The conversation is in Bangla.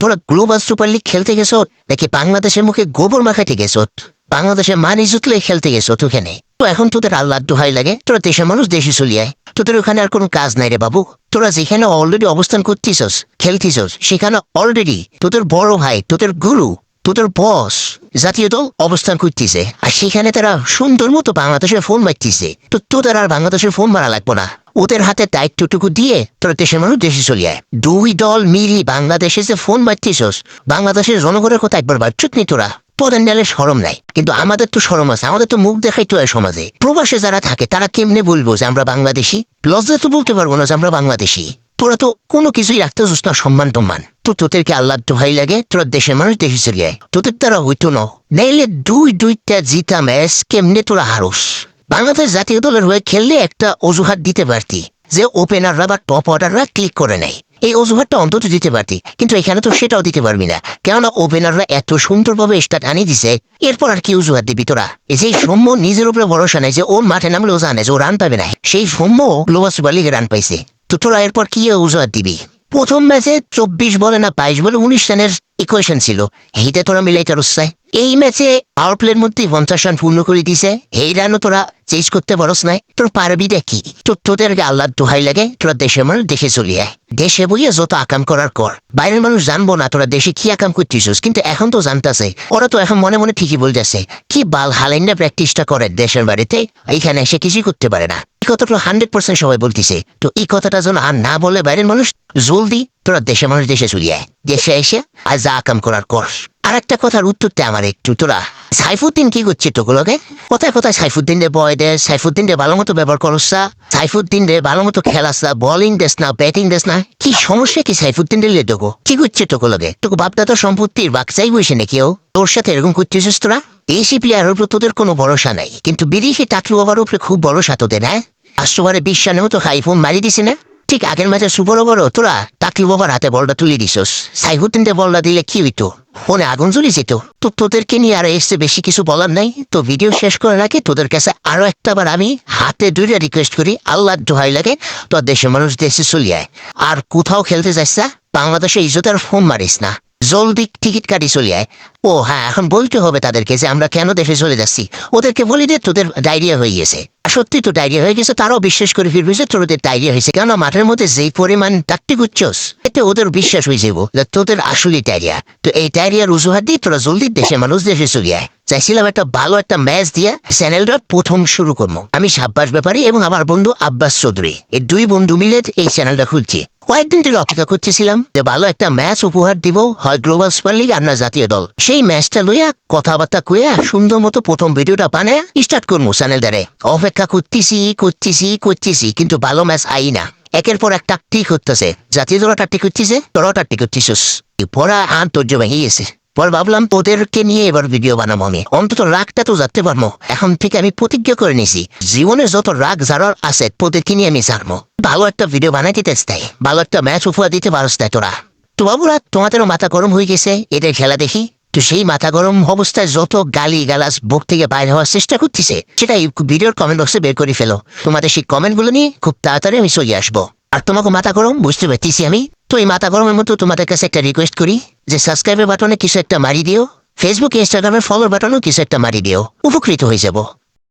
তোরা গ্লোবাল সুপার লিগ খেলতে গেছো নাকি বাংলাদেশের মুখে গোবর মাখাতে গেছো? বাংলাদেশের মান ইজ্জতলে খেলতে গেছো ওখানে? তো এখন তোদের আল্লাহ দোহাই লাগে, তোরা দেশের মানুষ দেশে চলিয়ায়। তোদের ওখানে আর কোনো কাজ নাই রে বাবু। তোরা যেখানে অলরেডি অবস্থান করতেছস, খেলতেছস, সেখানে অলরেডি তোদের বড় ভাই, তোদের গুরু, তোদের বস জাতীয় দল অবস্থান করতেছে, আর সেখানে তারা সুন্দর মতো বাংলাদেশের ফোন মারতেছে। তো তোদের আর বাংলাদেশের ফোন মারা লাগবো না। ওদের হাতে দায়িত্বটুকু দিয়ে তোরা দেশের মানুষ দেশে চলিয়ায়। দুই দল মিলি বাংলাদেশে যে ফোন মারতেছস, বাংলাদেশের জনগণের কথা একবার ভাবছুত নি তোরা? পদের নালে সরম নাই, কিন্তু আমাদের তো সরম আছে, আমাদের তো মুখ দেখাইতে হয় সমাজে। প্রবাসে যারা থাকে তারা কেমনে বলবো যে আমরা বাংলাদেশি? লজ্জা তো বলতে পারবো না যে আমরা বাংলাদেশি। তোরা তো কোনো কিছুই রাখতে চাস না, সম্মান টম্মান। তো তোদেরকে আল্লাহ দোহাই লাগে, তোরা দেশের মানুষ দেশে চলে যায়। তোদের দ্বারা হইতো না, নাইলে দুইটা জিতা ম্যাচ কেমনে তোরা হারস? বাংলাদেশ জাতীয় দলের হয়ে খেললে একটা অজুহাত দিতে পারতি যে ওপেনাররা বা টপ অর্ডাররা ক্লিক করে নেয়, এই অজুহাতটা অন্তত দিতে পারতি। কিন্তু এখানে তো সেটাও দিতে পারবি না, কেননা ওপেনাররা এত সুন্দরভাবে স্টার্ট আনিয়ে দিছে। এরপর আর কি অজুহাত দিবি তোরা? এই যে সৌম্য নিজের উপরে ভরসা নেই যে ও মাঠে নামলেও জানে যে ও রান পাবে না, সেই সৌম্য গ্লোবাল সুপার লিগে রান পাইছে। তো তোরা এরপর কি অজুহাত দিবি? প্রথম ম্যাচে 24 বলে না 22 বলে 19 রানের ইকুয়েশন ছিল, এইটা তোরা মিলাইতে রসায়। এই ম্যাচে পাওয়ার প্লের মধ্যে 50 রান পূর্ণ করে দিছে, এই রানও তোরা চেঞ্জ করতে পারস নাই। তোর পারবি দেখি? তো তোদেরকে আল্লাহ দোহাই লাগে, তোরা দেশের মানুষ দেশে চলিয়ে দেশে বইয়ে যত আকাম করার কর। বাইরের মানুষ জানবো না তোরা দেশে কি আকাম করতেছিস, কিন্তু এখন তো জানতেছে। ওরা তো এখন মনে মনে ঠিকই বলতেছে, কি বাল হালাইন্ডা প্র্যাকটিসটা করে দেশের বাড়িতে, এইখানে এসে কিছুই করতে পারে না। এই কথাটা 100% সবাই বলতেছে। তো এই কথাটা যেন আর না বলে বাইরের মানুষ, জলদি তোরা দেশের মানুষ দেশে চলিয়ে দেশে এসে আর যা আকাম করার কর। আর একটা কথার উত্তরটা আমার একটু, তোরা সাইফুদ্দিন কি করছে তোগুলোকে? কোথায় কোথায় সাইফুদ্দিন রে বয় দে, সাইফুদ্দিন রে ভালো মতো ব্যবহার করস না, সাইফুদ্দিন রে ভালো মতো খেলাস না, বোলিং দেস না, ব্যাটিং দেস না। কি সমস্যা কি সাইফুদ্দিন রে লেটোগো? কি করছে তোগুলোকে? তোকে বাপদাদার সম্পত্তির বাক চাই বসে নাকি ও? তোর সাথে এরকম করতেছিস তোরা? দেশি প্লেয়ারের উপর তোদের কোনো ভরসা নাই, কিন্তু বিদেশি টাকলু ওভার উপরে খুব ভরসা তোদের। হ্যাঁ, 500 রানেও তো হাইফোন মারি দিছে না? ঠিক আগের ম্যাচে সুপার ওভারও তোরা টাকলু ওভার হাতে বলটা তুলে দিছস, সাইফুদ্দিনকে বলটা দিলে কি হইতো? ফোনে আগুন জ্বলি যেত। তো তোদেরকে নিয়ে আর এসে বেশি কিছু বলার নাই। তো ভিডিও শেষ করে রাখি, তোদের কাছে আরো একটাবার আমি হাতে দুইটা রিকোয়েস্ট করি, আল্লাহ দোহাই লাগে, তোর দেশের মানুষ দেশে চলিয়ায়। আর কোথাও খেলতে যাইস না, বাংলাদেশে ইজ্জতের ফোন মারিস না, জলদি টিকিট কাটি চলিয়ায়। ও হ্যাঁ, এখন বলতে হবে তাদেরকে যে আমরা কেন দেশে চলে যাচ্ছি। ওদেরকে বলি যে তোদের ডায়রিয়া হয়ে গেছে। সত্যি তো ডায়রিয়া হয়ে গেছে, তারাও বিশ্বাস করে ফিরবে যে তোদের ডায়রিয়া হয়েছে, কেননা মাঠের মধ্যে যেই পরিমাণ টাকটি গুচ্ছস, এতে ওদের বিশ্বাস হয়ে যাবো যে তোদের আসলে ডায়রিয়া। তো এই ডায়রিয়ার অজুহাত দিয়ে তোরা জলদি দেশের মানুষ দেশে চলে আয়। চাইছিলাম একটা ভালো একটা ম্যাচ দিয়ে চ্যানেলটা প্রথম শুরু করবো। আমি সাব্বাস ব্যাপারী এবং আমার বন্ধু আব্বাস চৌধুরী, এই দুই বন্ধু মিলে এই চ্যানেলটা খুলছি। কয়েকদিন থেকে অপেক্ষা করতেছিলাম যে ভালো একটা ম্যাচ উপহার দিব, হয় গ্লোবাল সুপার লিগ আর না জাতীয় দল। সেই ম্যাচটা লইয়া কথাবার্তা কইয়া সুন্দর মতো প্রথম ভিডিওটা বানায় স্টার্ট করবো চ্যানেল দ্বারে। অপেক্ষা করতেছি কিন্তু ভালো ম্যাচ আই না। একের পর একটা ঠিক হতেছে, জাতীয় দল টাট্টি করতেছে, তোরাও টাট্টি করতেছিস। পড়া আন্তর্য ভেঙে গেছে। পর ভাবলাম তোদেরকে নিয়ে এবার ভিডিও বানাবো, আমি অন্তত রাগটা তো জানতে পারবো। এখন থেকে আমি প্রতিজ্ঞা করে নিছি, জীবনে যত রাগ যারার আছে তোদেরকে নিয়ে আমি জানবো। ভালো একটা ভিডিও বানাইতে চাই, ভালো একটা ম্যাচ উপহার দিতে পারস তাই তোরা। তো বাবুরা, তোমাদেরও মাথা গরম হয়ে গেছে এদের খেলা দেখি। তো সেই মাথা গরম অবস্থায় যত গালি গালাস বুক থেকে বাইরে হওয়ার চেষ্টা করতেছে, সেটা ভিডিওর কমেন্ট বক্সে বের করে ফেলো। তোমাদের সেই কমেন্টগুলো নিয়ে খুব তাড়াতাড়ি আমি চলে আসবো। আর তোমাকে মাথা গরম বুঝতে পারতেছি আমি। তো এই মাথা গরমের মতো তোমাদের কাছে একটা রিকোয়েস্ট করি যে সাবস্ক্রাইবের বাটনে কিছু একটা মারি দিও, ফেসবুক ইনস্টাগ্রামের ফলোর বাটনেও কিছু একটা মারি দিও, উপকৃত হয়ে যাবো।